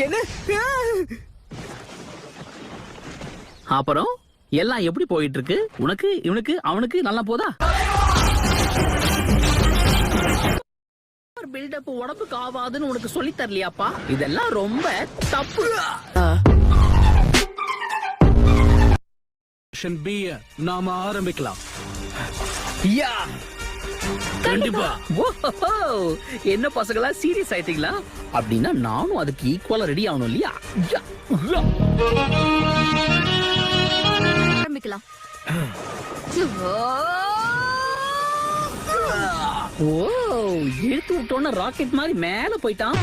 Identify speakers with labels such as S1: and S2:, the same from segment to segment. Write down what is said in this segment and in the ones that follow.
S1: என்ன?
S2: அப்புறம் எல்லாம் எப்படி போயிட்டு இருக்கு? உனக்கு, இவனுக்கு, அவனுக்கு நல்லா போதா? பில்டப் உடம்புக்கு ஆவாதுன்னு உனக்கு சொல்லி தரலையாப்பா? இதெல்லாம் ரொம்ப தப்பு.
S1: நாம ஆரம்பிக்கலாம்.
S2: யா கண்டிப்பா. என்ன பசங்களா சீரியஸ் ஆயிட்டீங்களா? அப்படின்னா நானும் அதுக்கு ஈக்குவலா ரெடி ஆகணும் இல்லையா?
S3: ஆரம்பிக்கலாம்.
S2: ஓ, இழுத்து விட்டோன்னு ராக்கெட் மாதிரி மேல போயிட்டான்.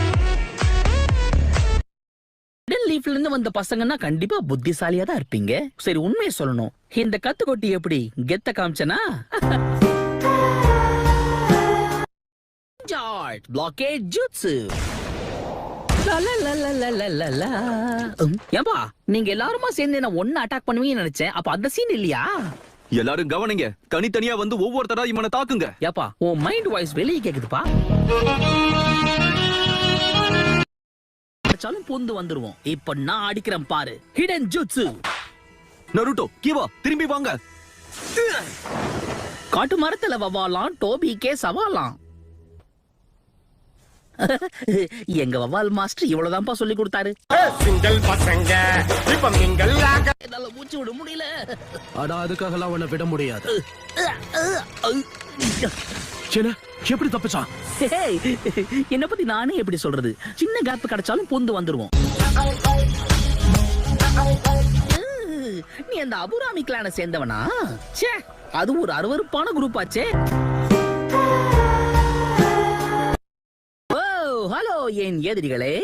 S2: லீஃப்ல இருந்து வந்த பசங்கன்னா கண்டிப்பா புத்திசாலியா தான் இருப்பீங்க. சரி, உண்மையை சொல்லணும், இந்த கத்துக்கொட்டி எப்படி கெத்த காமிச்சனா? Blockade jutsu. ஏப்பா, நீங்க எல்லாருமா சேர்ந்து என்ன ஒண்ணு அட்டாக் பண்ணுவீங்கன்னு நினைச்சேன். அப்ப அந்த சீன் இல்லையா?
S4: எல்லாரும் கவனிங்க, தனித்தனியா வந்து ஒவ்வொருத்தரா இவனை தாக்குங்க.
S2: ஏப்பா, உன் மைண்ட் வாய்ஸ் வெளியே கேக்குதுப்பா. அடிச்சாலும் பூந்து வந்துருவோம். இப்ப நான் அடிக்கிறேன் பாரு, ஹிடன் ஜூட்ஸு.
S4: நருட்டோ, கீவா, திரும்பி வாங்க.
S2: காட்டு மரத்துல வவாலாம், டோபிக்கே சவாலாம். எங்க வவால் மாஸ்டர் இவ்வளவுதான்ப்பா சொல்லி கொடுத்தாரு.
S5: சிங்கிள் பசங்க இப்ப மிங்கல் ஆக
S2: என்னால மூச்சு விட முடியல.
S1: ஆனா அதுக்காகலாம் அவனை விட முடியாது. எப்படி தப்பிச்சான்?
S2: என்ன பத்தி நானே எப்படி சொல்றது? சின்ன கேப் கிடைச்சாலும் பூந்து வந்துருவோம். நீ அந்த அபுராமி கிளான சேர்ந்தவனா? ச்சே, அது ஒரு அருவருப்பான குரூப் ஆச்சே. ஹலோ என் எதிரிகளே,